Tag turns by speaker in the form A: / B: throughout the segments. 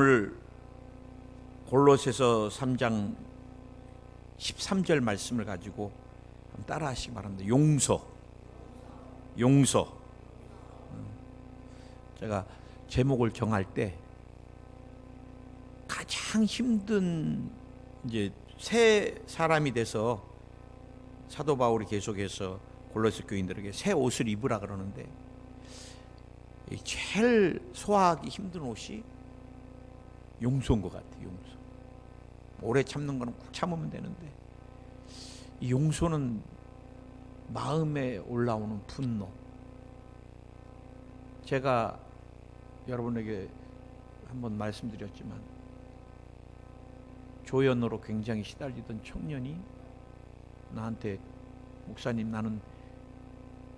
A: 오늘 골로새서 3장 13절 말씀을 가지고 한번 따라 하시기 바랍니다. 용서. 제가 제목을 정할 때 가장 힘든 이제 새 사람이 돼서 사도 바울이 계속해서 골로새 교인들에게 새 옷을 입으라 그러는데 제일 소화하기 힘든 옷이 용서인 것 같아요. 용서. 오래 참는 거는 꾹 참으면 되는데 이 용서는 마음에 올라오는 분노. 제가 여러분에게 한번 말씀드렸지만 조연으로 굉장히 시달리던 청년이 나한테 목사님 나는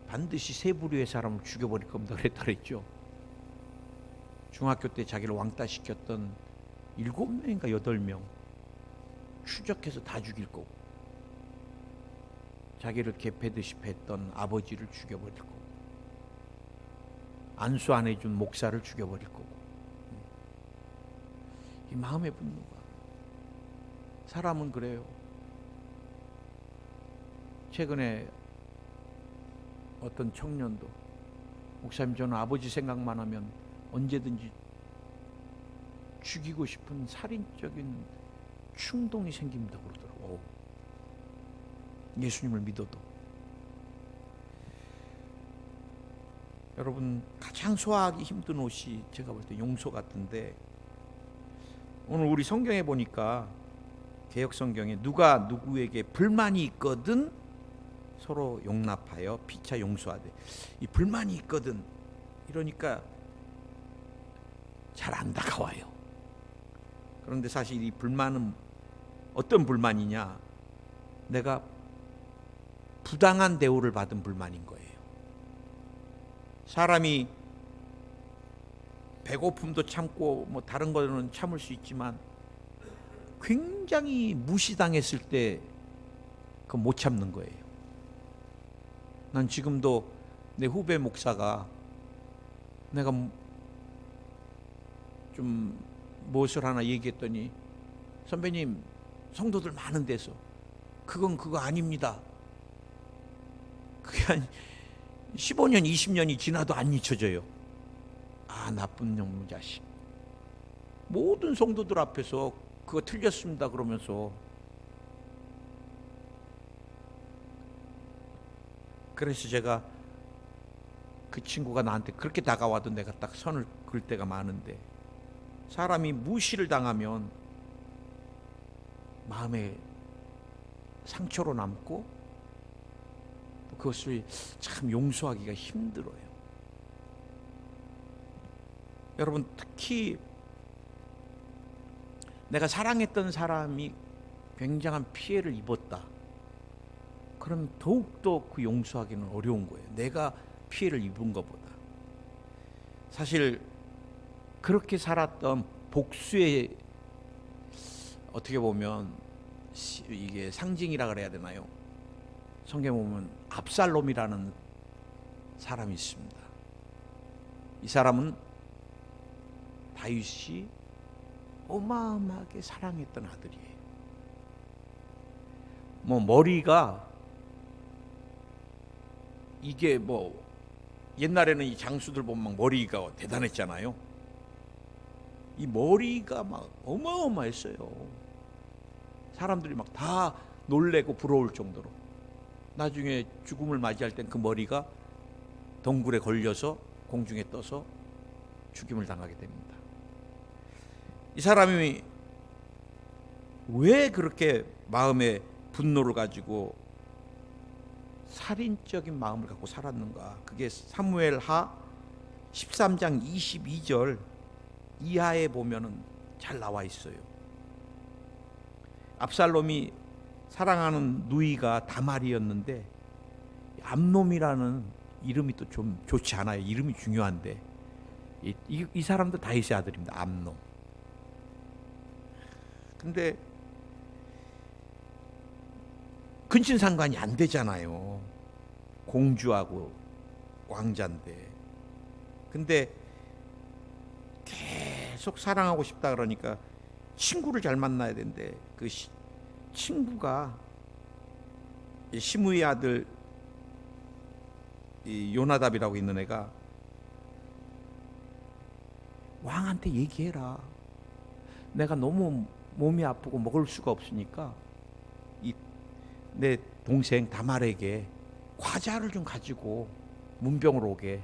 A: 반드시 세 부류의 사람을 죽여버릴 겁니다 그랬다 그랬죠. 중학교 때 자기를 왕따시켰던 7명인가 8명 추적해서 다 죽일 거고 자기를 개패듯이 팼던 아버지를 죽여버릴 거고 안수 안 해준 목사를 죽여버릴 거고 이 마음의 분노가 사람은 그래요. 최근에 어떤 청년도 목사님 저는 아버지 생각만 하면 언제든지 죽이고 싶은 살인적인 충동이 생깁니다 그러더라고요. 예수님을 믿어도. 여러분 가장 소화하기 힘든 옷이 제가 볼 때 용서 같은데 오늘 우리 성경에 보니까 개역 성경에 누가 누구에게 불만이 있거든 서로 용납하여 피차 용서하되 이 불만이 있거든 이러니까 잘 안 다가와요. 그런데 사실 이 불만은 어떤 불만이냐 내가 부당한 대우를 받은 불만인 거예요. 사람이 배고픔도 참고 뭐 다른 거는 참을 수 있지만 굉장히 무시당했을 때 그거 못 참는 거예요. 난 지금도 내 후배 목사가 내가 좀 무엇을 하나 얘기했더니 선배님 성도들 많은 데서 그건 그거 아닙니다. 그게 한 15년 20년이 지나도 안 잊혀져요. 아 나쁜 놈의 자식. 모든 성도들 앞에서 그거 틀렸습니다 그러면서 그래서 제가 그 친구가 나한테 그렇게 다가와도 내가 딱 선을 그을 때가 많은데 사람이 무시를 당하면 마음에 상처로 남고 그것을 참 용서하기가 힘들어요. 여러분 특히 내가 사랑했던 사람이 굉장한 피해를 입었다. 그럼 더욱더 그 용서하기는 어려운 거예요. 내가 피해를 입은 것보다. 사실 그렇게 살았던 복수의 어떻게 보면 이게 상징이라 그래야 되나요? 성경에 보면 압살롬이라는 사람이 있습니다. 이 사람은 다윗이 어마어마하게 사랑했던 아들이에요. 뭐 머리가 이게 뭐 옛날에는 이 장수들 보면 막 머리가 대단했잖아요. 이 머리가 막 어마어마했어요. 사람들이 막 다 놀래고 부러울 정도로. 나중에 죽음을 맞이할 땐 그 머리가 덩굴에 걸려서 공중에 떠서 죽임을 당하게 됩니다. 이 사람이 왜 그렇게 마음에 분노를 가지고 살인적인 마음을 갖고 살았는가? 그게 사무엘하 13장 22절 이하에 보면은 잘 나와 있어요. 압살롬이 사랑하는 누이가 다말이었는데 암놈이라는 이름이 또 좀 좋지 않아요. 이름이 중요한데 이 사람도 다윗의 아들입니다. 암놈. 근데 근친상간이 안 되잖아요. 공주하고 왕자인데. 근데 계속 사랑하고 싶다 그러니까 친구를 잘 만나야 되는데 그 친구가 이 시므의 아들 이 요나답이라고 있는 애가 왕한테 얘기해라. 내가 너무 몸이 아프고 먹을 수가 없으니까 내 동생 다말에게 과자를 좀 가지고 문병으로 오게.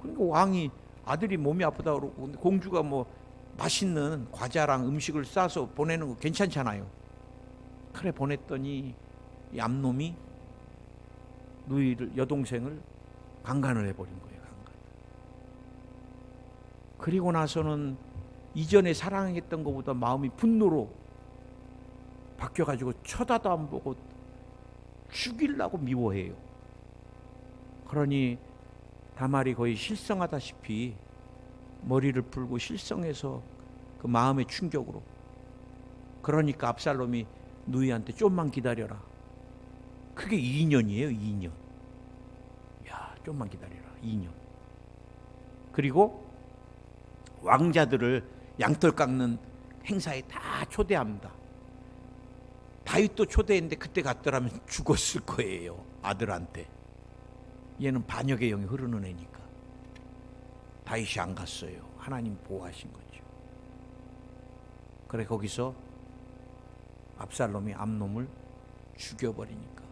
A: 그러니까 왕이 아들이 몸이 아프다 그러고 근데 공주가 뭐 맛있는 과자랑 음식을 싸서 보내는 거 괜찮잖아요. 그래 보냈더니 이 암놈이 누이를 여동생을 강간을 해버린 거예요. 강간. 그리고 나서는 이전에 사랑했던 것보다 마음이 분노로 바뀌어가지고 쳐다도 안 보고 죽이려고 미워해요. 그러니 다말이 거의 실성하다시피 머리를 풀고 실성해서 그 마음의 충격으로. 그러니까 압살롬이 누이한테 좀만 기다려라. 그게 2년이에요. 2년. 야, 좀만 기다려라. 2년. 그리고 왕자들을 양털 깎는 행사에 다 초대합니다. 다윗도 초대했는데 그때 갔더라면 죽었을 거예요. 아들한테. 얘는 반역의 영이 흐르는 애니까. 다윗이 안 갔어요. 하나님 보호하신 거죠. 그래 거기서 압살롬이 암놈을 죽여버리니까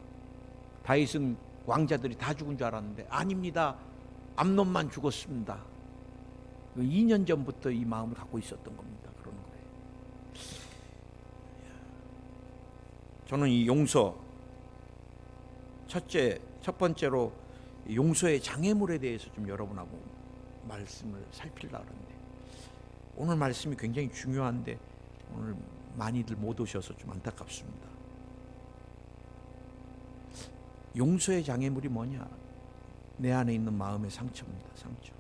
A: 다윗은 왕자들이 다 죽은 줄 알았는데 아닙니다. 암놈만 죽었습니다. 2년 전부터 이 마음을 갖고 있었던 겁니다. 그러는 거예요. 저는 이 용서 첫 번째로 용서의 장애물에 대해서 좀 여러분하고 말씀을 살피려고 하는데 오늘 말씀이 굉장히 중요한데 오늘 많이들 못 오셔서 좀 안타깝습니다. 용서의 장애물이 뭐냐? 내 안에 있는 마음의 상처입니다. 상처.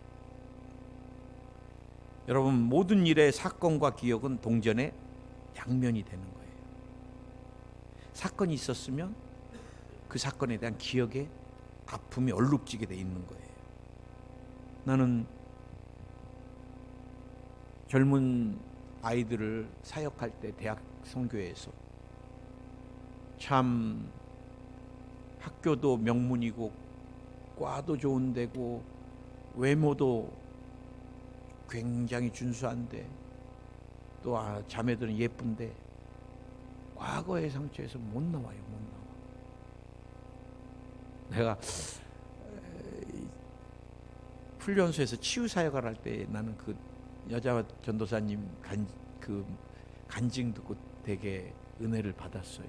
A: 여러분 모든 일의 사건과 기억은 동전의 양면이 되는 거예요. 사건이 있었으면 그 사건에 대한 기억에 아픔이 얼룩지게 돼 있는 거예요. 나는 젊은 아이들을 사역할 때 대학 선교회에서 참 학교도 명문이고 과도 좋은 데고 외모도 굉장히 준수한데 또 자매들은 예쁜데 과거의 상처에서 못 나와요. 못 나와. 내가 훈련소에서 치유 사역을 할 때 나는 그 여자 전도사님 간증 듣고 되게 은혜를 받았어요.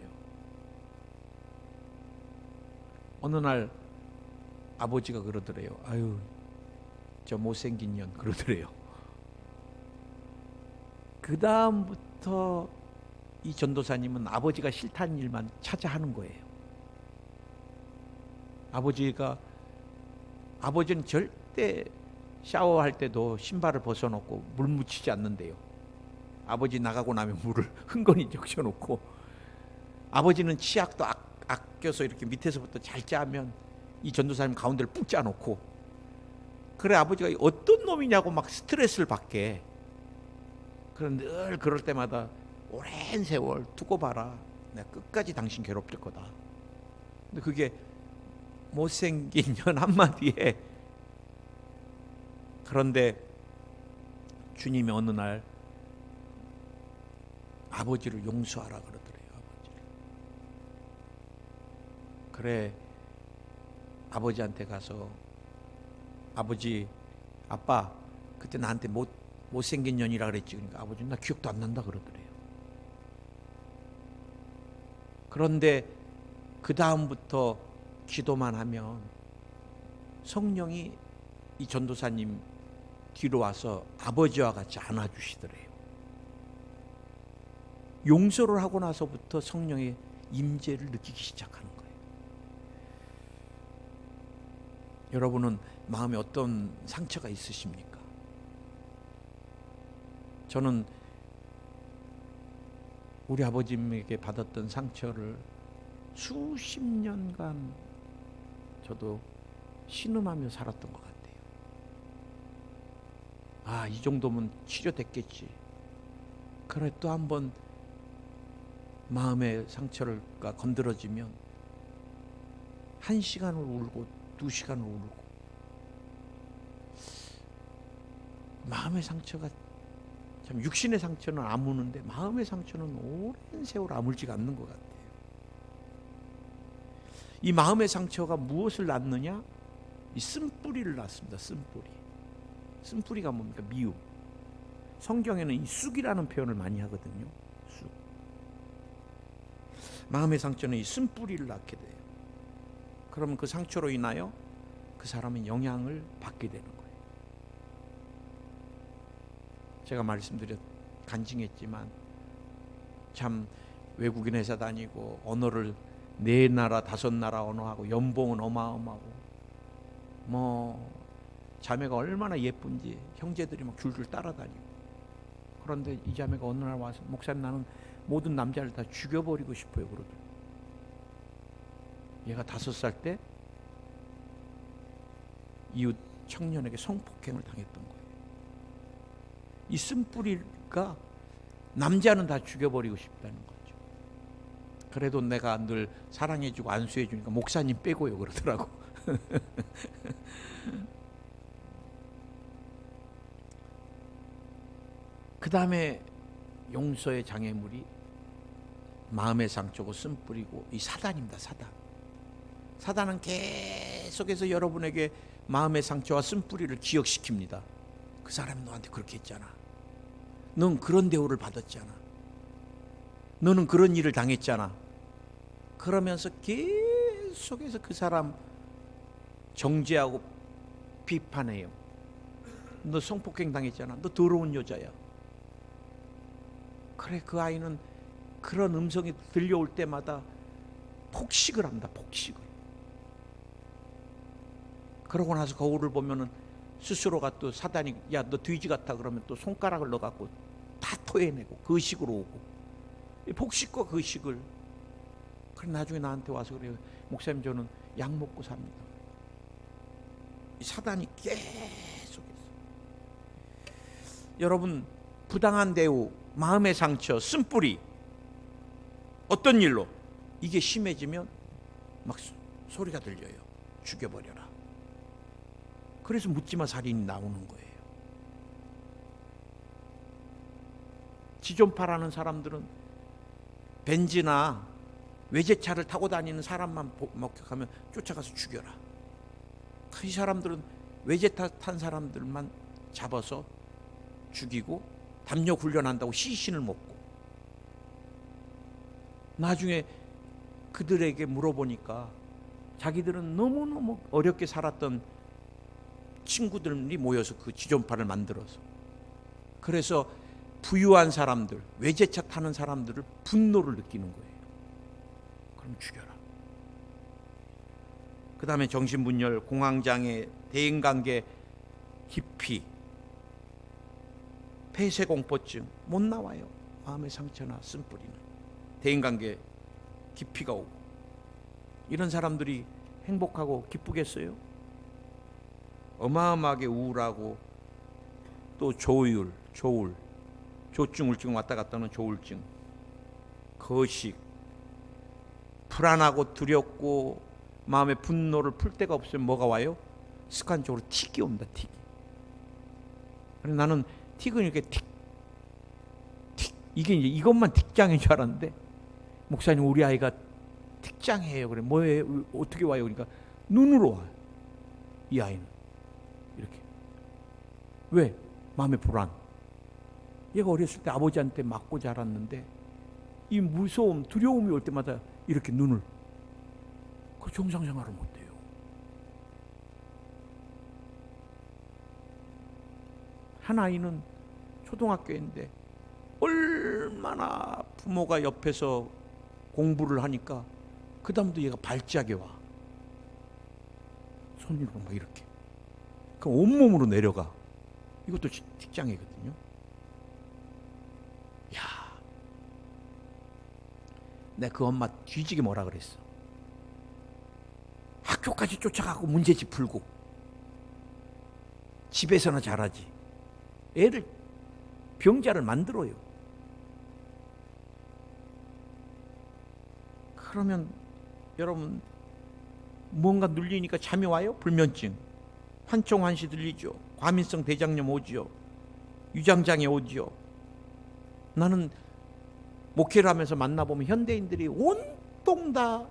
A: 어느 날 아버지가 그러더래요. 아유, 저 못생긴 년 그러더래요. 그 다음부터 이 전도사님은 아버지가 싫다는 일만 찾아 하는 거예요. 아버지는 절대 샤워할 때도 신발을 벗어놓고 물 묻히지 않는데요. 아버지 나가고 나면 물을 흥건히 적셔놓고 아버지는 치약도 아껴서 이렇게 밑에서부터 잘 짜면 이 전도사님 가운데를 푹 짜놓고 그래 아버지가 어떤 놈이냐고 막 스트레스를 받게. 그런데 늘 그럴 때마다 오랜 세월 두고 봐라. 내가 끝까지 당신 괴롭힐 거다. 근데 그게 못생긴 년 한마디에 그런데 주님이 어느 날 아버지를 용서하라 그러더래요. 아버지를. 그래 아버지한테 가서 아버지 아빠 그때 나한테 못생긴 년이라 그랬지. 그러니까 아버지는 나 기억도 안 난다 그러더래요. 그런데 그 다음부터 기도만 하면 성령이 이 전도사님 뒤로 와서 아버지와 같이 안아주시더래요. 용서를 하고 나서부터 성령의 임재를 느끼기 시작하는 거예요. 여러분은 마음에 어떤 상처가 있으십니까? 저는 우리 아버님에게 받았던 상처를 수십 년간 저도 신음하며 살았던 것 같아요. 아, 이 정도면 치료됐겠지. 그래 또 한번 마음의 상처가 건드려지면 1시간을 울고 2시간을 울고, 마음의 상처가 참, 육신의 상처는 아무는데 마음의 상처는 오랜 세월 아물지가 않는 것 같아요. 이 마음의 상처가 무엇을 낳느냐? 이 쓴뿌리를 낳습니다. 쓴뿌리. 쓴뿌리가 뭡니까? 미움. 성경에는 이 쑥이라는 표현을 많이 하거든요. 쑥. 마음의 상처는 이 쓴뿌리를 낳게 돼요. 그러면 그 상처로 인하여 그 사람은 영향을 받게 되는 거예요. 제가 말씀드렸 간증했지만 참 외국인 회사 다니고 언어를 4나라 5나라 언어하고 연봉은 어마어마하고 뭐 자매가 얼마나 예쁜지 형제들이 막 줄줄 따라다니고, 그런데 이 자매가 어느 날 와서 목사님 나는 모든 남자를 다 죽여버리고 싶어요 그러더라고요. 얘가 5살 때 이웃 청년에게 성폭행을 당했던 거예요. 이 쓴뿌리가 남자는 다 죽여버리고 싶다는 거죠. 그래도 내가 늘 사랑해주고 안수해주니까 목사님 빼고요 그러더라고. 그 다음에 용서의 장애물이 마음의 상처고 쓴뿌리고 이 사단입니다. 사단은 계속해서 여러분에게 마음의 상처와 쓴뿌리를 기억시킵니다. 그 사람이 너한테 그렇게 했잖아. 넌 그런 대우를 받았잖아. 너는 그런 일을 당했잖아. 그러면서 계속해서 그 사람 정죄하고 비판해요. 너 성폭행 당했잖아. 너 더러운 여자야. 그래, 그 아이는 그런 음성이 들려올 때마다 폭식을 합니다. 폭식을. 그러고 나서 거울을 보면은 스스로가 또 사단이 야 너 돼지 같아 그러면 또 손가락을 넣어갖고 다 토해내고 거식으로 오고, 폭식과 거식을. 그래 나중에 나한테 와서 그래요. 목사님 저는 약 먹고 삽니다. 이 사단이 계속해서. 여러분, 부당한 대우, 마음의 상처, 쓴뿌리, 어떤 일로 이게 심해지면 막 소리가 들려요. 죽여버려라. 그래서 묻지마 살인이 나오는 거예요. 지존파라는 사람들은 벤츠나 외제차를 타고 다니는 사람만 목격하면 쫓아가서 죽여라. 이 사람들은 외제차 탄 사람들만 잡아서 죽이고 담요 훈련한다고 시신을 먹고, 나중에 그들에게 물어보니까 자기들은 너무너무 어렵게 살았던 친구들이 모여서 그 지존파를 만들어서, 그래서 부유한 사람들, 외제차 타는 사람들을 분노를 느끼는 거예요. 그럼 죽여라. 그 다음에 정신분열, 공황장애, 대인관계 기피, 폐쇄공포증 못 나와요. 마음의 상처나 쓴뿌리는 대인관계 기피가 오고. 이런 사람들이 행복하고 기쁘겠어요? 어마어마하게 우울하고, 또 조울, 조증, 우울증 왔다 갔다 하는 조울증, 거식, 불안하고 두렵고 마음의 분노를 풀 데가 없으면 뭐가 와요? 습관적으로 틱이 옵니다. 틱이. 그래서 나는 틱은 이렇게 틱 이게 이제 이것만 틱장인 줄 알았는데, 목사님 우리 아이가 틱장이에요. 그래 뭐예요? 어떻게 와요? 그러니까 눈으로 와요. 이 아이는 이렇게. 왜? 마음의 불안. 얘가 어렸을 때 아버지한테 맞고 자랐는데 이 무서움, 두려움이 올 때마다 이렇게 눈을, 그 정상생활을 못해요. 한 아이는 초등학교인데 얼마나 부모가 옆에서 공부를 하니까 그 다음부터 얘가 발작이 와. 손으로 막 이렇게. 그럼 온몸으로 내려가. 이것도 틱장애거든요. 야, 내가 그 엄마 뒤지게 뭐라 그랬어. 학교까지 쫓아가고 문제집 풀고 집에서나 잘하지. 애를 병자를 만들어요. 그러면 여러분 뭔가 눌리니까 잠이 와요? 불면증, 환청환시 들리죠. 과민성 대장염 오지요. 위장장애 오지요. 나는 목회를 하면서 만나보면 현대인들이 온통 다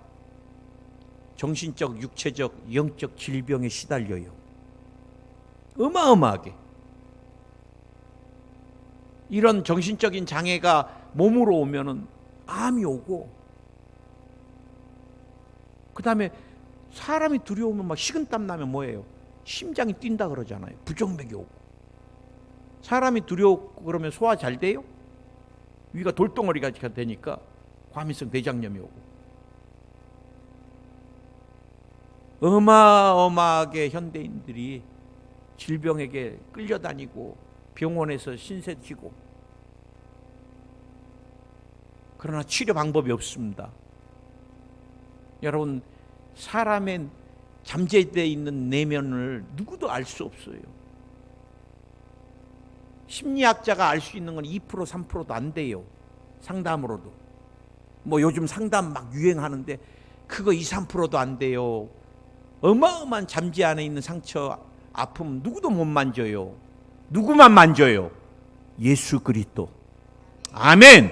A: 정신적, 육체적, 영적 질병에 시달려요. 어마어마하게. 이런 정신적인 장애가 몸으로 오면은 암이 오고, 그 다음에 사람이 두려우면 막 식은땀 나면 뭐예요? 심장이 뛴다 그러잖아요. 부정맥이 오고. 사람이 두려워 그러면 소화 잘 돼요? 위가 돌덩어리가 되니까 과민성 대장염이 오고. 어마어마하게 현대인들이 질병에게 끌려다니고 병원에서 신세지고, 그러나 치료 방법이 없습니다. 여러분, 사람의 잠재되어 있는 내면을 누구도 알 수 없어요. 심리학자가 알 수 있는 건 2% 3%도 안 돼요. 상담으로도. 뭐 요즘 상담 막 유행하는데 그거 2, 3%도 안 돼요. 어마어마한 잠재 안에 있는 상처, 아픔 누구도 못 만져요. 누구만 만져요? 예수 그리스도. 아멘.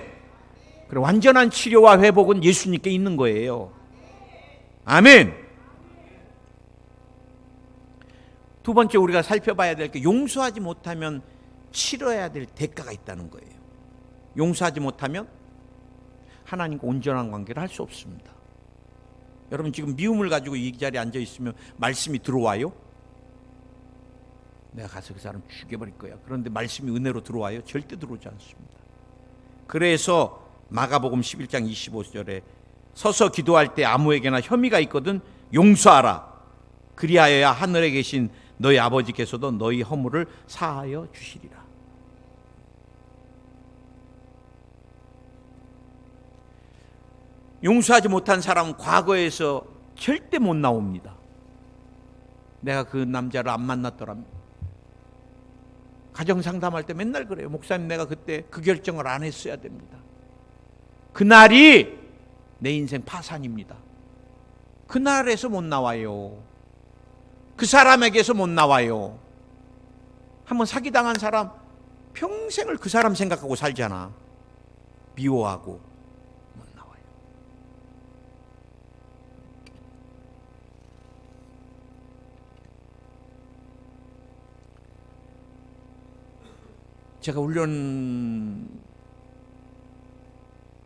A: 그리고 완전한 치료와 회복은 예수님께 있는 거예요. 아멘. 두 번째 우리가 살펴봐야 될 게, 용서하지 못하면 치러야 될 대가가 있다는 거예요. 용서하지 못하면 하나님과 온전한 관계를 할 수 없습니다. 여러분, 지금 미움을 가지고 이 자리에 앉아 있으면 말씀이 들어와요? 내가 가서 그 사람 죽여버릴 거야. 그런데 말씀이 은혜로 들어와요? 절대 들어오지 않습니다. 그래서 마가복음 11장 25절에 서서 기도할 때 아무에게나 혐의가 있거든 용서하라. 그리하여야 하늘에 계신 너희 아버지께서도 너희 허물을 사하여 주시리라. 용서하지 못한 사람은 과거에서 절대 못 나옵니다. 내가 그 남자를 안 만났더라면. 가정 상담할 때 맨날 그래요. 목사님, 내가 그때 그 결정을 안 했어야 됩니다. 그날이 내 인생 파산입니다. 그날에서 못 나와요. 그 사람에게서 못 나와요. 한번 사기당한 사람 평생을 그 사람 생각하고 살잖아. 미워하고. 못 나와요. 제가 훈련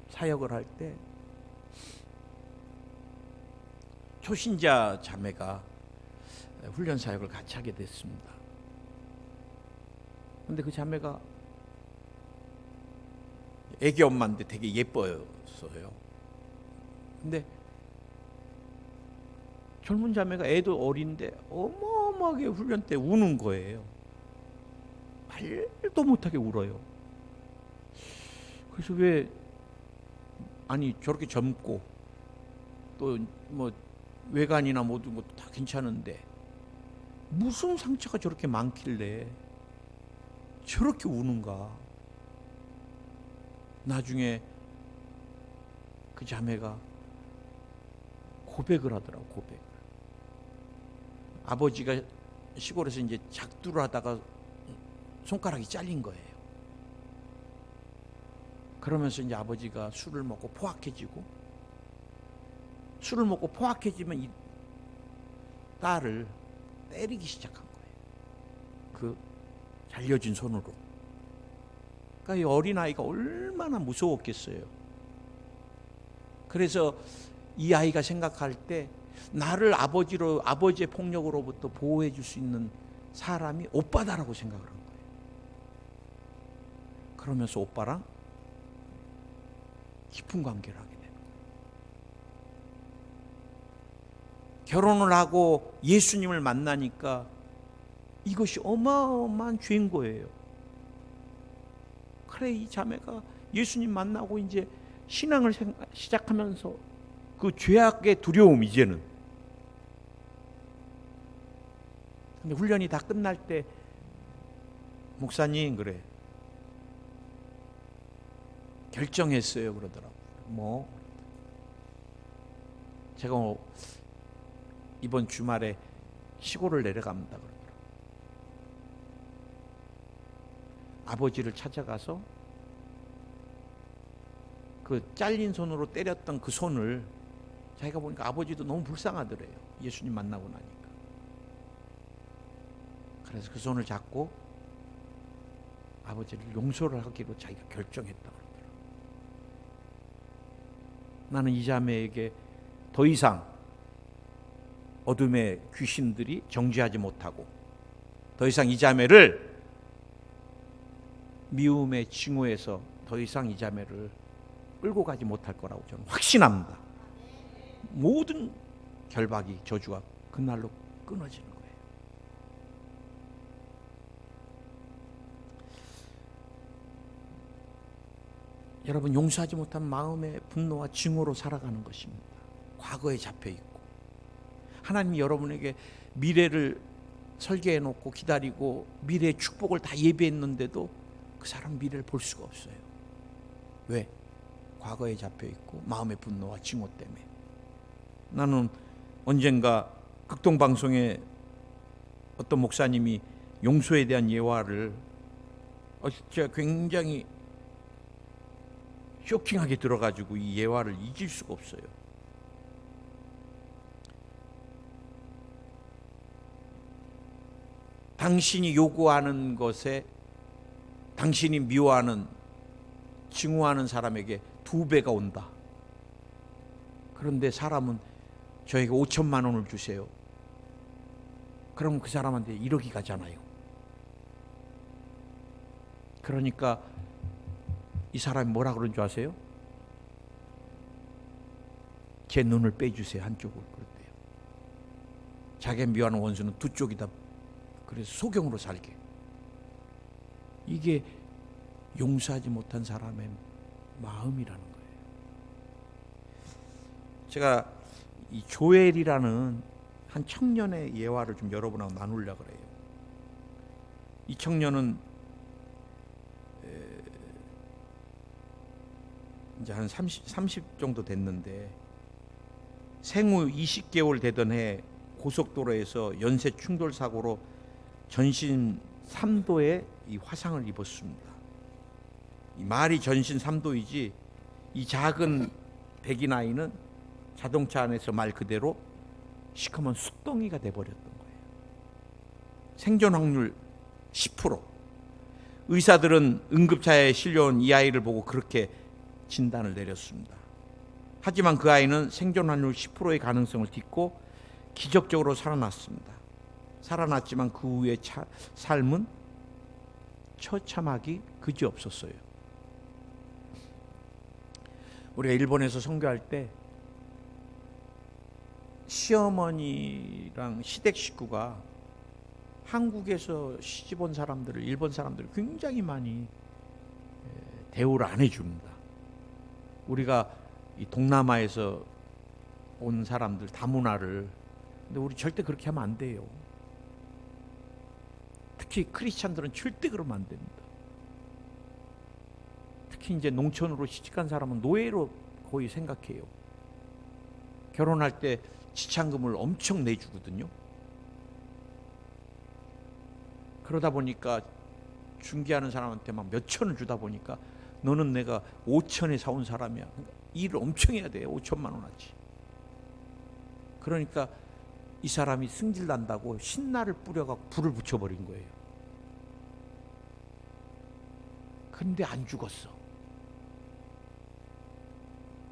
A: 사역을 할 때 초신자 자매가 훈련 사역을 같이 하게 됐습니다. 근데 그 자매가 애기 엄마인데 되게 예뻐요. 근데 젊은 자매가 애도 어린데 어마어마하게 훈련 때 우는 거예요. 말도 못하게 울어요. 그래서 왜, 아니 저렇게 젊고 또 뭐 외관이나 모든 것도 다 괜찮은데 무슨 상처가 저렇게 많길래 저렇게 우는가. 나중에 그 자매가 고백을 하더라고. 고백을. 아버지가 시골에서 이제 작두를 하다가 손가락이 잘린 거예요. 그러면서 이제 아버지가 술을 먹고 포악해지고, 술을 먹고 포악해지면 이 딸을 때리기 시작한 거예요. 그 잘려진 손으로. 그러니까 이 어린아이가 얼마나 무서웠겠어요. 그래서 이 아이가 생각할 때 나를 아버지의 폭력으로부터 보호해 줄 수 있는 사람이 오빠다라고 생각을 한 거예요. 그러면서 오빠랑 깊은 관계를 하게 되는 거예요. 결혼을 하고 예수님을 만나니까 이것이 어마어마한 죄인 거예요. 그래, 이 자매가 예수님 만나고 이제 신앙을 시작하면서 그 죄악의 두려움, 이제는. 근데 훈련이 다 끝날 때 목사님 그래. 결정했어요 그러더라고요. 뭐 제가 이번 주말에 시골을 내려갑니다 그러더라고요. 아버지를 찾아가서 그 잘린 손으로 때렸던 그 손을 자기가 보니까 아버지도 너무 불쌍하더래요. 예수님 만나고 나니까. 그래서 그 손을 잡고 아버지를 용서를 하기로 자기가 결정했다 그러더라고요. 나는 이 자매에게 더 이상 어둠의 귀신들이 정죄하지 못하고 더 이상 이 자매를 미움의 징후에서 더 이상 이 자매를 끌고 가지 못할 거라고 저는 확신합니다. 모든 결박이 저주가 그날로 끊어지는 거예요. 여러분, 용서하지 못한 마음의 분노와 증오로 살아가는 것입니다. 과거에 잡혀 있고 하나님이 여러분에게 미래를 설계해 놓고 기다리고 미래의 축복을 다 예비했는데도 그 사람 미래를 볼 수가 없어요. 왜? 과거에 잡혀 있고 마음의 분노와 증오 때문에. 나는 언젠가 극동방송에 어떤 목사님이 용서에 대한 예화를 제가 굉장히 쇼킹하게 들어가지고 이 예화를 잊을 수가 없어요. 당신이 요구하는 것에 당신이 미워하는 증오하는 사람에게 2배가 온다. 그런데 사람은 저에게 5천만 원을 주세요. 그럼 그 사람한테 1억이 가잖아요. 그러니까 이 사람이 뭐라 그런 줄 아세요? 제 눈을 빼주세요. 한쪽을. 그랬대요. 자기가 미워하는 원수는 2쪽이다. 그래서 소경으로 살게. 이게 용서하지 못한 사람의 마음이라는 거예요. 제가 이 조엘이라는 한 청년의 예화를 좀 여러분하고 나누려고 그래요. 이 청년은 이제 한 30 정도 됐는데 생후 20개월 되던 해 고속도로에서 연쇄 충돌 사고로 전신 3도의 이 화상을 입었습니다. 이 말이 전신 3도이지 이 작은 백인 아이는 자동차 안에서 말 그대로 시커먼 숫덩이가 돼버렸던 거예요. 생존 확률 10%. 의사들은 응급차에 실려온 이 아이를 보고 그렇게 진단을 내렸습니다. 하지만 그 아이는 생존 확률 10%의 가능성을 딛고 기적적으로 살아났습니다. 살아났지만 그 후의 삶은 처참하기 그지없었어요. 우리가 일본에서 선교할 때 시어머니랑 시댁 식구가 한국에서 시집 온 사람들을, 일본 사람들을 굉장히 많이 대우를 안 해줍니다. 우리가 이 동남아에서 온 사람들 다문화를, 근데 우리 절대 그렇게 하면 안 돼요. 특히 크리스찬들은 절대 그러면 안 됩니다. 특히 이제 농촌으로 시집간 사람은 노예로 거의 생각해요. 결혼할 때 지참금을 엄청 내주거든요. 그러다 보니까 중개하는 사람한테 막 몇 천을 주다 보니까 너는 내가 5천에 사온 사람이야. 그러니까 일을 엄청 해야 돼요. 5천만 원어치. 그러니까 이 사람이 승질 난다고 신나를 뿌려갖고 불을 붙여버린 거예요. 근데 안 죽었어.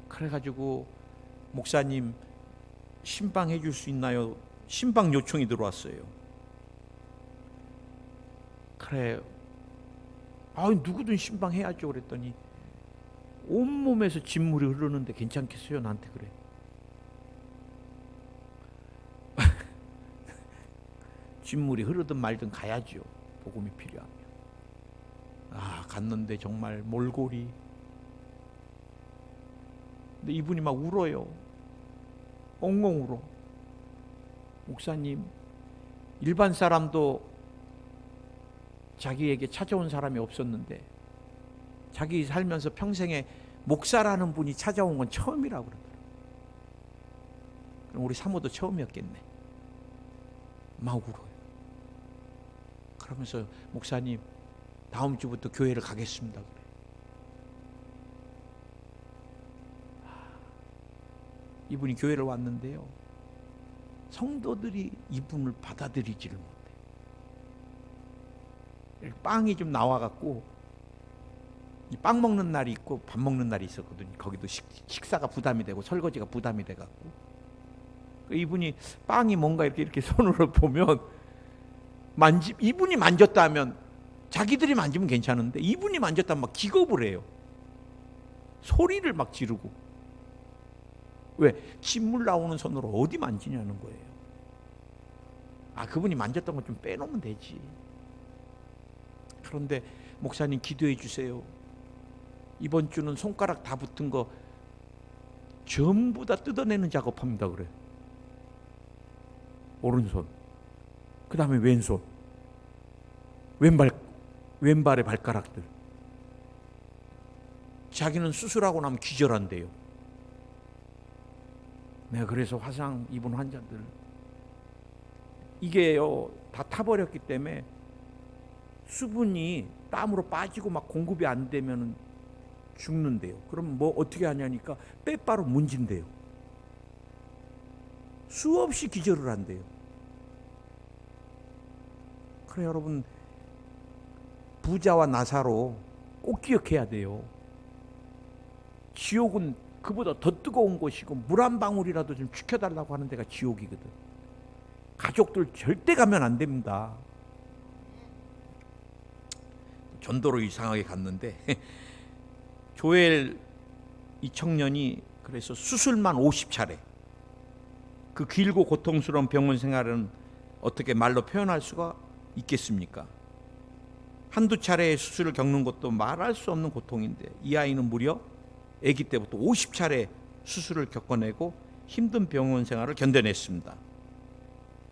A: 그래가지고 목사님 신방 해줄 수 있나요? 신방 요청이 들어왔어요. 그래, 누구든 신방 해야죠. 그랬더니 온몸에서 진물이 흐르는데 괜찮겠어요? 나한테 그래. 진물이 흐르든 말든 가야죠. 복음이 필요하면. 갔는데 정말 몰골이. 근데 이분이 막 울어요. 엉엉 울어. 목사님, 일반 사람도 자기에게 찾아온 사람이 없었는데 자기 살면서 평생에 목사라는 분이 찾아온 건 처음이라고 그러더라고요. 그럼 우리 사모도 처음이었겠네. 막 울어요. 그러면서 목사님 다음 주부터 교회를 가겠습니다. 그래. 이분이 교회를 왔는데요. 성도들이 이분을 받아들이지를 못해. 빵이 좀 나와갖고 빵 먹는 날이 있고 밥 먹는 날이 있었거든요. 거기도 식사가 부담이 되고 설거지가 부담이 돼갖고 이분이 빵이 뭔가 이렇게 손으로 보면 이분이 만졌다 하면 자기들이 만지면 괜찮은데 이분이 만졌다 하면 막 기겁을 해요. 소리를 막 지르고. 왜? 침물 나오는 손으로 어디 만지냐는 거예요. 그분이 만졌던 거 좀 빼놓으면 되지. 그런데 목사님 기도해 주세요. 이번 주는 손가락 다 붙은 거 전부 다 뜯어내는 작업합니다. 그래. 오른손, 그 다음에 왼손, 왼발의 발가락들. 자기는 수술하고 나면 기절한대요. 내가 그래서 화상 입은 환자들 이게요 다 타버렸기 때문에 수분이 땀으로 빠지고 막 공급이 안 되면은 죽는데요. 그럼 뭐 어떻게 하냐니까 빼바로 문진대요. 수없이 기절을 한대요. 그래 여러분, 부자와 나사로 꼭 기억해야 돼요. 지옥은 그보다 더 뜨거운 곳이고 물 한 방울이라도 좀 축혀달라고 하는 데가 지옥이거든. 가족들 절대 가면 안 됩니다. 전도로 이상하게 갔는데 조엘 이 청년이 그래서 수술만 50차례, 그 길고 고통스러운 병원 생활은 어떻게 말로 표현할 수가 있겠습니까? 한두 차례의 수술을 겪는 것도 말할 수 없는 고통인데 이 아이는 무려 아기 때부터 50차례 수술을 겪어내고 힘든 병원 생활을 견뎌냈습니다.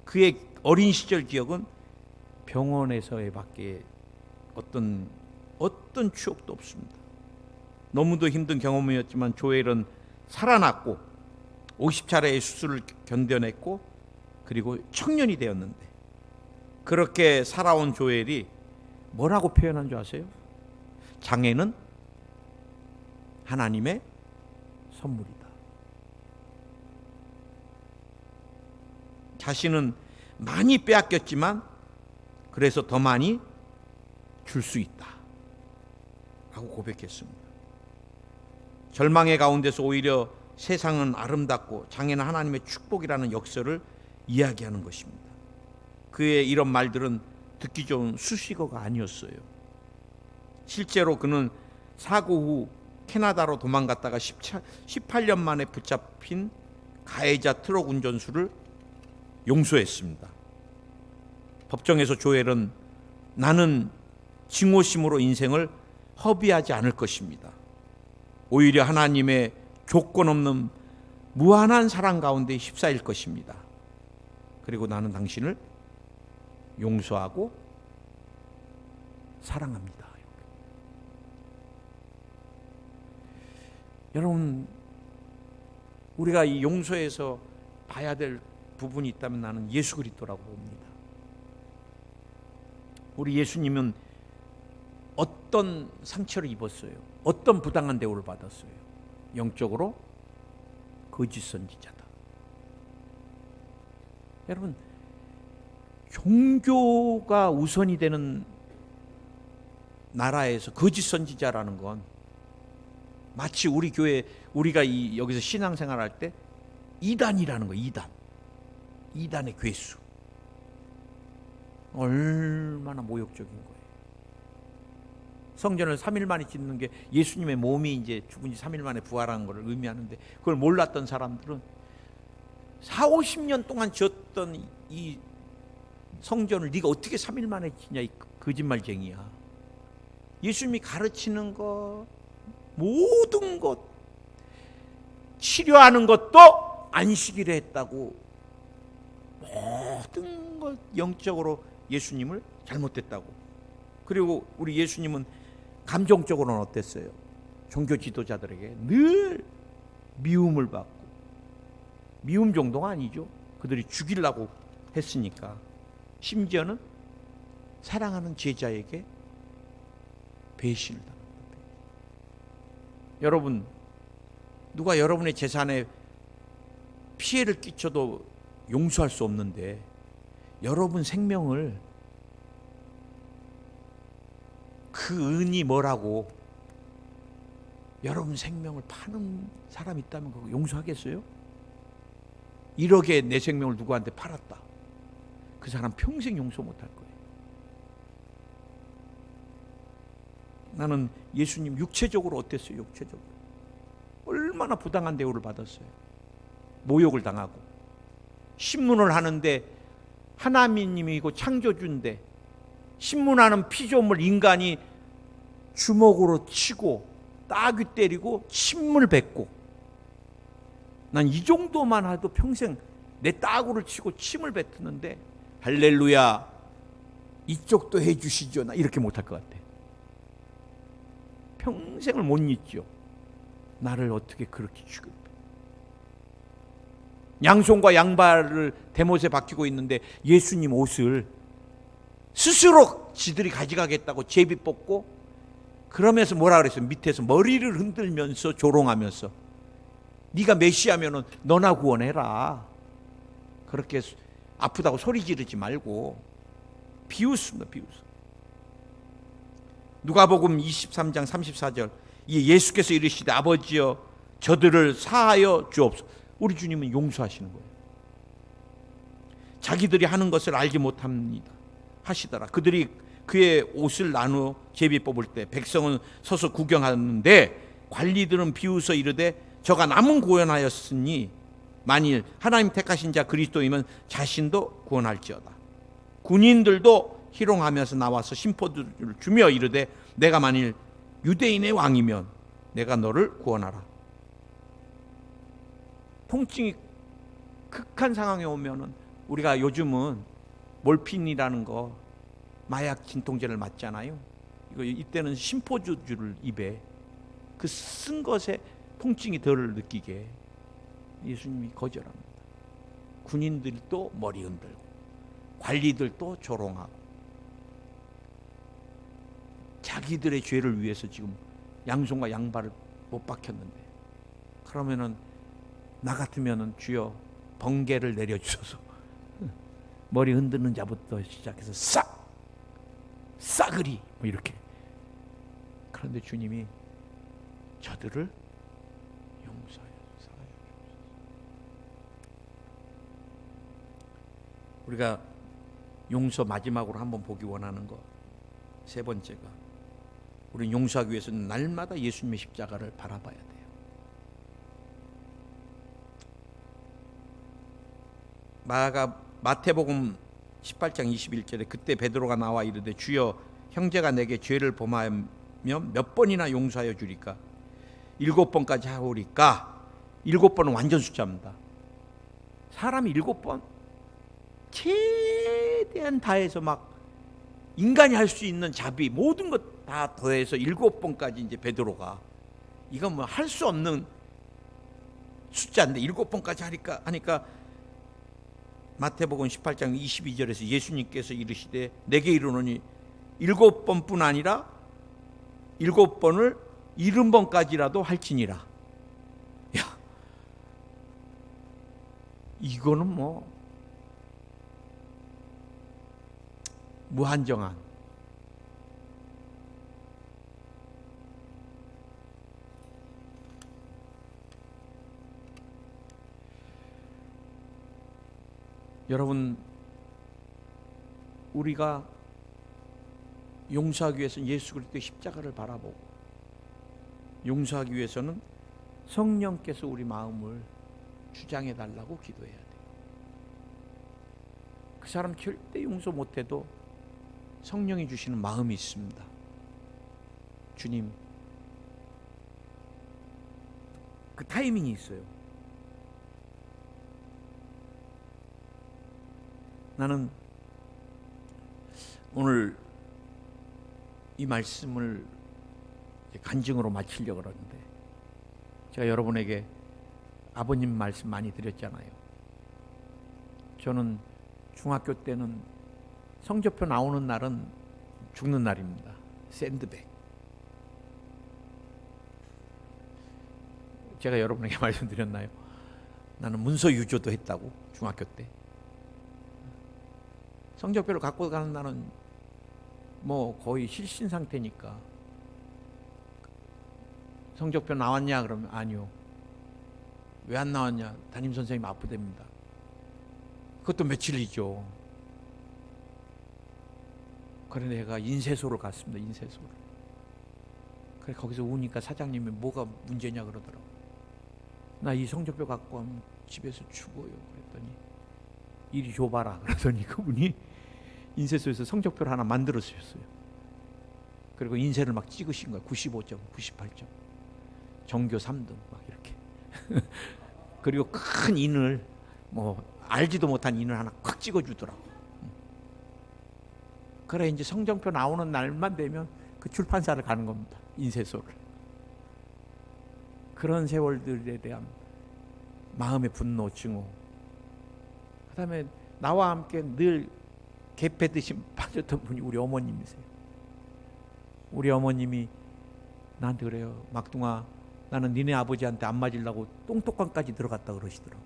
A: 그의 어린 시절 기억은 병원에서의 밖에 어떤 추억도 없습니다. 너무도 힘든 경험이었지만 조엘은 살아났고 50차례의 수술을 견뎌냈고 그리고 청년이 되었는데, 그렇게 살아온 조엘이 뭐라고 표현한 줄 아세요? 장애는 하나님의 선물이다. 자신은 많이 빼앗겼지만 그래서 더 많이 줄 수 있다 라고 고백했습니다. 절망의 가운데서 오히려 세상은 아름답고 장애는 하나님의 축복이라는 역설을 이야기하는 것입니다. 그의 이런 말들은 듣기 좋은 수식어가 아니었어요. 실제로 그는 사고 후 캐나다로 도망갔다가 18년 만에 붙잡힌 가해자 트럭 운전수를 용서했습니다. 법정에서 조엘은 나는 증오심으로 인생을 허비하지 않을 것입니다. 오히려 하나님의 조건 없는 무한한 사랑 가운데 휩싸일 것입니다. 그리고 나는 당신을 용서하고 사랑합니다. 여러분, 우리가 이 용서에서 봐야 될 부분이 있다면 나는 예수 그리스도라고 봅니다. 우리 예수님은 어떤 상처를 입었어요? 어떤 부당한 대우를 받았어요? 영적으로 거짓 선지자다. 여러분, 종교가 우선이 되는 나라에서 거짓 선지자라는 건 마치 우리 교회, 우리가 여기서 신앙생활 할 때 이단이라는 거예요. 이단의 괴수. 얼마나 모욕적인 거예요. 성전을 3일 만에 짓는 게 예수님의 몸이 이제 죽은 지 3일 만에 부활한 것을 의미하는데, 그걸 몰랐던 사람들은 40-50년 동안 지었던 이 성전을 네가 어떻게 3일 만에 짓냐, 이 거짓말쟁이야. 예수님이 가르치는 것, 모든 것, 치료하는 것도 안식일에 했다고, 모든 것 영적으로 예수님을 잘못됐다고 그리고 우리 예수님은 감정적으로는 어땠어요? 종교 지도자들에게 늘 미움을 받고, 미움 정도가 아니죠. 그들이 죽이려고 했으니까. 심지어는 사랑하는 제자에게 배신을 당합니다. 여러분, 누가 여러분의 재산에 피해를 끼쳐도 용서할 수 없는데 여러분 생명을, 그 은이 뭐라고 여러분 생명을 파는 사람이 있다면 그거 용서하겠어요? 1억에 내 생명을 누구한테 팔았다. 그 사람 평생 용서 못할 거예요. 나는 예수님 육체적으로 어땠어요? 육체적으로 얼마나 부당한 대우를 받았어요. 모욕을 당하고, 신문을 하는데 하나님이고 창조주인데 신문하는 피조물 인간이 주먹으로 치고 따귀 때리고 침을 뱉고, 난 이 정도만 해도 평생 내 따구를 치고 침을 뱉었는데 할렐루야 이쪽도 해주시죠. 나 이렇게 못할 것 같아. 평생을 못 잊죠. 나를 어떻게 그렇게 죽여. 양손과 양발을 대못에 박히고 있는데 예수님 옷을 스스로 지들이 가져가겠다고 제비 뽑고, 그러면서 뭐라 그랬어요? 밑에서 머리를 흔들면서 조롱하면서 네가 메시아면은 너나 구원해라. 그렇게 아프다고 소리 지르지 말고 비웃습니다. 비웃어. 누가복음 23장 34절, 예수께서 이르시되 아버지여 저들을 사하여 주옵소서. 우리 주님은 용서하시는 거예요. 자기들이 하는 것을 알지 못합니다 하시더라. 그들이 그의 옷을 나누어 제비 뽑을 때 백성은 서서 구경하는데 관리들은 비웃어 이르되 저가 남은 구원하였으니 만일 하나님 택하신 자 그리스도이면 자신도 구원할지어다. 군인들도 희롱하면서 나와서 심포들을 주며 이르되 내가 만일 유대인의 왕이면 내가 너를 구원하라. 통증이 극한 상황에 오면은, 우리가 요즘은 몰핀이라는 거 마약 진통제를 맞잖아요. 이때는 심포주를 입에 그 쓴 것에 통증이 덜 느끼게 예수님이 거절합니다. 군인들도 머리 흔들고 관리들도 조롱하고 자기들의 죄를 위해서 지금 양손과 양발을 못 박혔는데, 그러면은 나 같으면은 주여 번개를 내려주셔서 머리 흔드는 자부터 시작해서 싸그리 뭐 이렇게. 그런데 주님이 저들을 용서하여 주소서. 우리가 용서 마지막으로 한번 보기 원하는 거, 세 번째가, 우리는 용서하기 위해서는 날마다 예수님의 십자가를 바라봐야 돼요. 마태복음 18장 21절에 그때 베드로가 나와 이르되 주여 형제가 내게 죄를 범하면 몇 번이나 용서하여 주리까? 7번까지 하오리까? 7번은 완전 숫자입니다. 사람이 7번 최대한 다해서 막 인간이 할 수 있는 자비 모든 것 다 더해서 7번까지 이제 베드로가, 이건 뭐 할 수 없는 숫자인데 7번까지 하니까 마태복음 18장 22절에서 예수님께서 이르시되 내게 이르노니 7번뿐 아니라 7번을 70번까지라도 할지니라. 야, 이거는 뭐 무한정한, 여러분, 우리가 용서하기 위해서는 예수 그리스도의 십자가를 바라보고, 용서하기 위해서는 성령께서 우리 마음을 주장해 달라고 기도해야 돼요. 그 사람 절대 용서 못해도 성령이 주시는 마음이 있습니다. 주님, 그 타이밍이 있어요. 나는 오늘 이 말씀을 간증으로 마치려고 그러는데, 제가 여러분에게 아버님 말씀 많이 드렸잖아요. 저는 중학교 때는 성적표 나오는 날은 죽는 날입니다. 샌드백. 제가 여러분에게 말씀드렸나요? 나는 문서 유조도 했다고, 중학교 때. 성적표를 갖고 가는 날은 뭐 거의 실신 상태니까. 성적표 나왔냐 그러면 아니요. 왜 안 나왔냐? 담임 선생님 아프답니다. 그것도 며칠이죠. 그래 내가 인쇄소를 갔습니다. 인쇄소를. 그래 거기서 우니까 사장님이 뭐가 문제냐 그러더라고. 나 이 성적표 갖고 가면 집에서 죽어요. 그랬더니 이리 줘봐라. 그러더니 그분이 인쇄소에서 성적표를 하나 만들어 주셨어요. 그리고 인쇄를 막 찍으신 거야. 95점, 98점, 전교 3등 막 이렇게. 그리고 큰 인을 뭐 알지도 못한 인을 하나 콱 찍어주더라고. 그래 이제 성적표 나오는 날만 되면 그 출판사를 가는 겁니다. 인쇄소를. 그런 세월들에 대한 마음의 분노, 증오. 그 다음에 나와 함께 늘 개패듯이 빠졌던 분이 우리 어머님이세요. 우리 어머님이 나한테 그래요. 막둥아, 나는 니네 아버지한테 안 맞으려고 똥똑강까지 들어갔다 그러시더라고.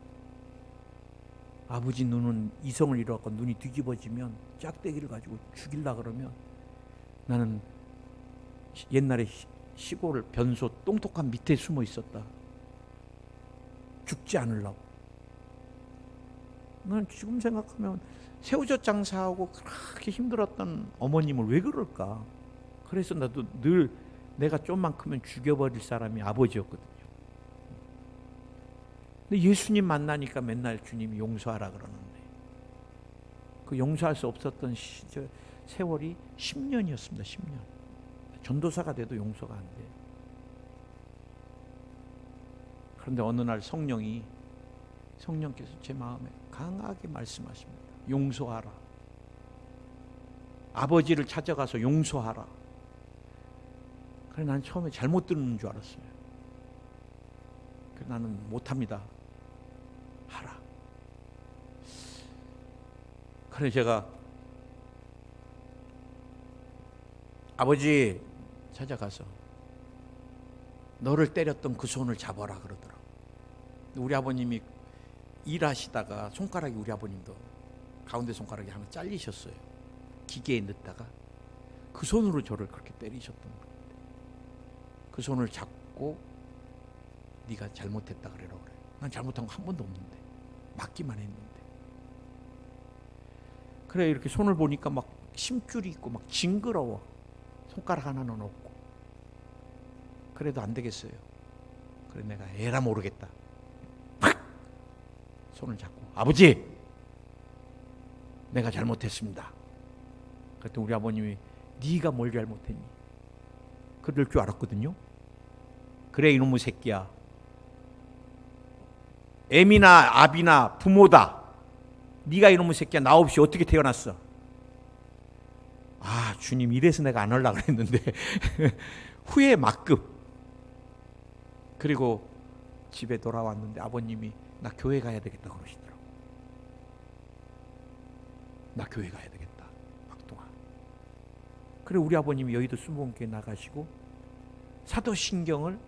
A: 아버지 눈은 이성을 잃어갖고 눈이 뒤집어지면 짝대기를 가지고 죽일라 그러면 나는 옛날에 시골 변소 똥똑한 밑에 숨어 있었다. 죽지 않으려고. 난 지금 생각하면 새우젓 장사하고 그렇게 힘들었던 어머님을 왜 그럴까? 그래서 나도 늘 내가 좀만 크면 죽여버릴 사람이 아버지였거든요. 근데 예수님 만나니까 맨날 주님이 용서하라 그러는데 그 용서할 수 없었던 세월이 10년이었습니다. 10년. 전도사가 돼도 용서가 안 돼요. 그런데 어느 날 성령께서 제 마음에 강하게 말씀하십니다. 용서하라. 아버지를 찾아가서 용서하라. 그래 난 처음에 잘못 듣는 줄 알았어요. 그래 나는 못합니다. 하라. 그래 제가 아버지 찾아가서 너를 때렸던 그 손을 잡아라 그러더라고. 우리 아버님이 일하시다가 손가락이 우리 아버님도 가운데 손가락이 하나 잘리셨어요. 기계에 넣다가 그 손으로 저를 그렇게 때리셨던 거예요. 그 손을 잡고 네가 잘못했다 그래라 그래. 난 잘못한 거 한 번도 없는데 맞기만 했는데. 그래 이렇게 손을 보니까 막 심줄이 있고 막 징그러워. 손가락 하나는 없고. 그래도 안 되겠어요. 그래 내가 에라 모르겠다. 팍! 손을 잡고 아버지 내가 잘못했습니다. 그랬더니 우리 아버님이 네가 뭘 잘못했니? 그럴 줄 알았거든요. 그래 이놈의 새끼야. 애미나 아비나 부모다. 네가 이놈의 새끼야. 나 없이 어떻게 태어났어? 아 주님 이래서 내가 안 하려고 그랬는데 후회 막급. 그리고 집에 돌아왔는데 아버님이 나 교회 가야 되겠다 그러시더라고. 나 교회 가야 되겠다. 막동아. 그래 우리 아버님이 여의도 수목원교회 나가시고 사도신경을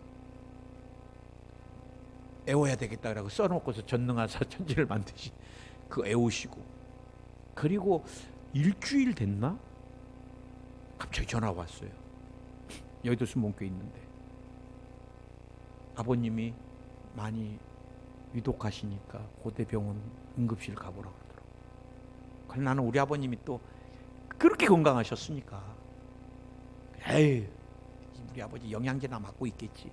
A: 애워야 되겠다 그러고 써놓고서 전능하사 천지를 만드시 그 애우시고. 그리고 일주일 됐나? 갑자기 전화가 왔어요. 여의도 수목원교회 있는데 아버님이 많이 위독하시니까 고대병원 응급실 가보라고 그러더라고. 그래 나는 우리 아버님이 또 그렇게 건강하셨으니까 에이 우리 아버지 영양제나 맞고 있겠지.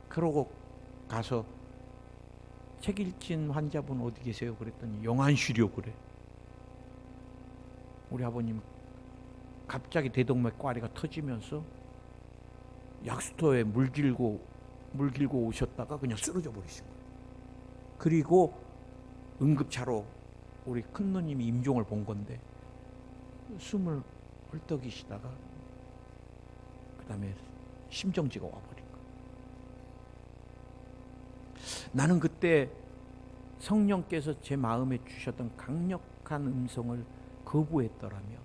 A: 그러고 가서 책일진 환자분 어디 계세요? 그랬더니 영안실이요 그래. 우리 아버님 갑자기 대동맥과리가 터지면서 약수터에 물 길고 오셨다가 그냥 쓰러져 버리신 거예요. 그리고 응급차로 우리 큰 누님이 임종을 본 건데 숨을 헐떡이시다가 그 다음에 심정지가 와버린 거예요. 나는 그때 성령께서 제 마음에 주셨던 강력한 음성을 거부했더라면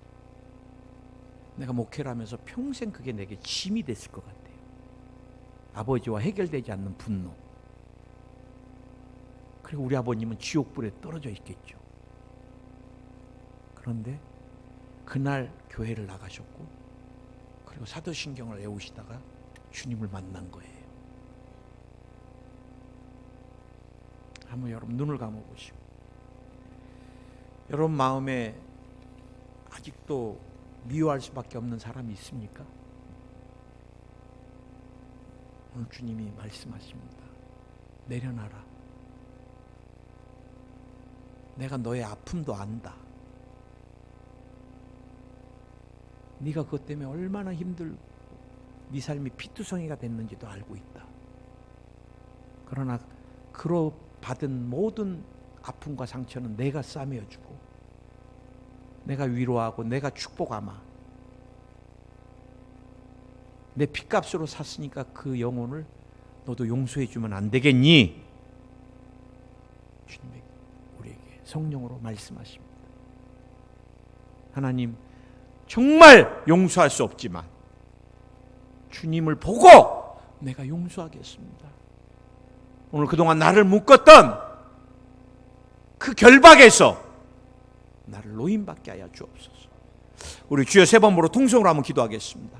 A: 내가 목회를 하면서 평생 그게 내게 짐이 됐을 것 같아요. 아버지와 해결되지 않는 분노. 그리고 우리 아버님은 지옥불에 떨어져 있겠죠. 그런데 그날 교회를 나가셨고, 그리고 사도신경을 외우시다가 주님을 만난 거예요. 한번 여러분 눈을 감아보시고, 여러분 마음에 아직도 미워할 수밖에 없는 사람이 있습니까? 오늘 주님이 말씀하십니다. 내려놔라. 내가 너의 아픔도 안다. 네가 그것 때문에 얼마나 힘들고 네 삶이 피투성이가 됐는지도 알고 있다. 그러나 그로 받은 모든 아픔과 상처는 내가 싸매어주고 내가 위로하고 내가 축복하마. 내 핏값으로 샀으니까 그 영혼을 너도 용서해주면 안 되겠니? 주님이 우리에게 성령으로 말씀하십니다. 하나님, 정말 용서할 수 없지만 주님을 보고 내가 용서하겠습니다. 오늘 그동안 나를 묶었던 그 결박에서 나를 노인받게 하여 주옵소서. 우리 주여 세 번 보러 통성으로 한번 기도하겠습니다.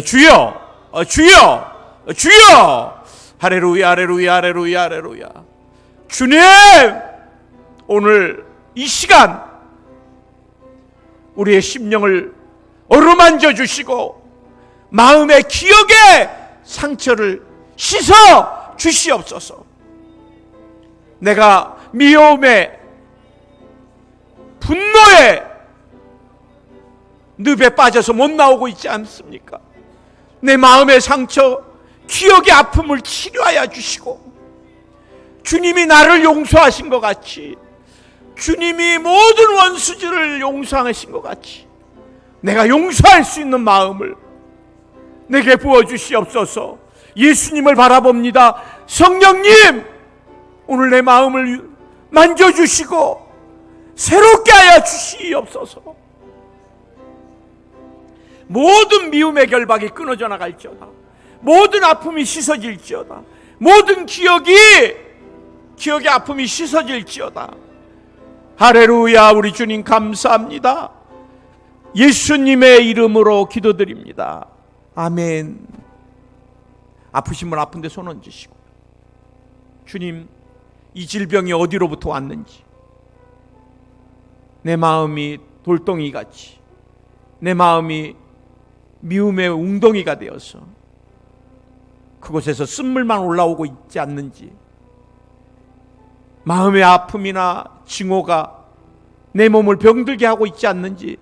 A: 주여, 주여, 주여. 할렐루야, 할렐루야, 할렐루야, 할렐루야. 주님, 오늘 이 시간 우리의 심령을 어루만져 주시고 마음의 기억의 상처를 씻어 주시옵소서. 내가 미움에 분노에 늪에 빠져서 못 나오고 있지 않습니까? 내 마음의 상처, 기억의 아픔을 치료하여 주시고 주님이 나를 용서하신 것 같이, 주님이 모든 원수들을 용서하신 것 같이 내가 용서할 수 있는 마음을 내게 부어주시옵소서. 예수님을 바라봅니다. 성령님, 오늘 내 마음을 만져주시고 새롭게 하여 주시옵소서. 모든 미움의 결박이 끊어져 나갈지어다. 모든 아픔이 씻어질지어다. 모든 기억의 아픔이 씻어질지어다. 할렐루야. 우리 주님 감사합니다. 예수님의 이름으로 기도드립니다. 아멘. 아프신 분 아픈데 손 얹으시고, 주님, 이 질병이 어디로부터 왔는지, 내 마음이 돌덩이같이, 내 마음이 미움의 웅덩이가 되어서 그곳에서 쓴물만 올라오고 있지 않는지, 마음의 아픔이나 징후가 내 몸을 병들게 하고 있지 않는지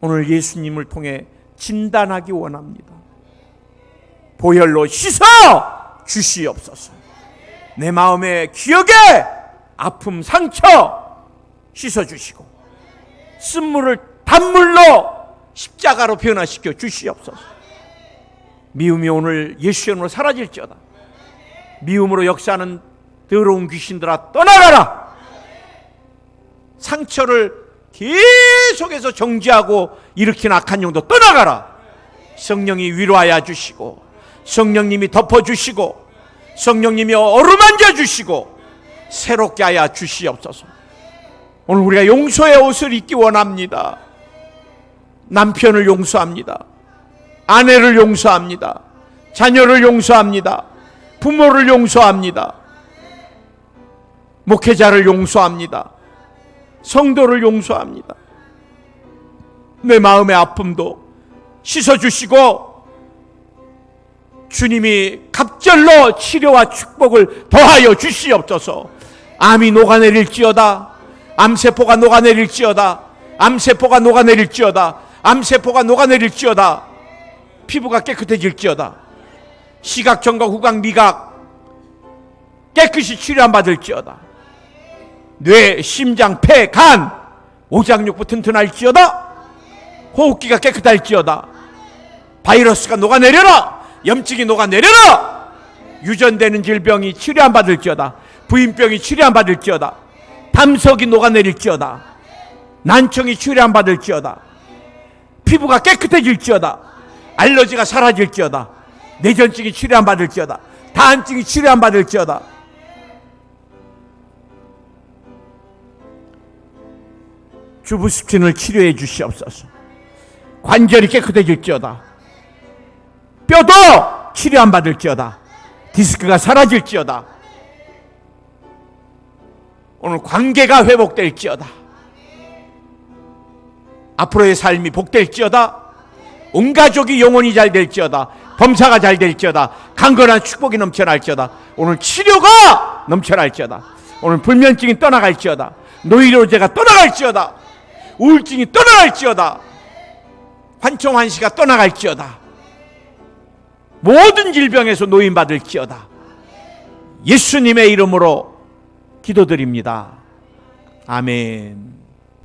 A: 오늘 예수님을 통해 진단하기 원합니다. 보혈로 씻어 주시옵소서. 내 마음의 기억에 아픔, 상처 씻어 주시고 쓴물을 단물로 십자가로 변화시켜 주시옵소서. 미움이 오늘 예수의 이름으로 사라질지어다. 미움으로 역사하는 더러운 귀신들아 떠나가라. 상처를 계속해서 정지하고 일으킨 악한 영도 떠나가라. 성령이 위로하여 주시고, 성령님이 덮어주시고, 성령님이 어루만져 주시고 새롭게 하여 주시옵소서. 오늘 우리가 용서의 옷을 입기 원합니다. 남편을 용서합니다. 아내를 용서합니다. 자녀를 용서합니다. 부모를 용서합니다. 목회자를 용서합니다. 성도를 용서합니다. 내 마음의 아픔도 씻어주시고 주님이 갑절로 치료와 축복을 더하여 주시옵소서. 암이 녹아내릴지어다. 암세포가 녹아내릴지어다. 암세포가 녹아내릴지어다. 암세포가 녹아내릴지어다. 피부가 깨끗해질지어다. 시각, 청각, 후각, 미각 깨끗이 치료받을지어다. 뇌, 심장, 폐, 간, 오장육부 튼튼할지어다. 호흡기가 깨끗할지어다. 바이러스가 녹아내려라. 염증이 녹아내려라. 유전되는 질병이 치료 안 받을지어다. 부인병이 치료 안 받을지어다. 담석이 녹아내릴지어다. 난청이 치료 안 받을지어다. 피부가 깨끗해질지어다. 알러지가 사라질지어다. 뇌전증이 치료 안 받을지어다. 다한증이 치료 안 받을지어다. 주부습진을 치료해 주시옵소서. 관절이 깨끗해질지어다. 뼈도 치료 안 받을지어다. 디스크가 사라질지어다. 오늘 관계가 회복될지어다. 앞으로의 삶이 복될지어다. 온 가족이 영혼이 잘 될지어다. 범사가 잘 될지어다. 강건한 축복이 넘쳐날지어다. 오늘 치료가 넘쳐날지어다. 오늘 불면증이 떠나갈지어다. 노이로제가 떠나갈지어다. 우울증이 떠나갈지어다. 환청환시가 떠나갈지어다. 모든 질병에서 노인받을지어다. 예수님의 이름으로 기도드립니다. 아멘.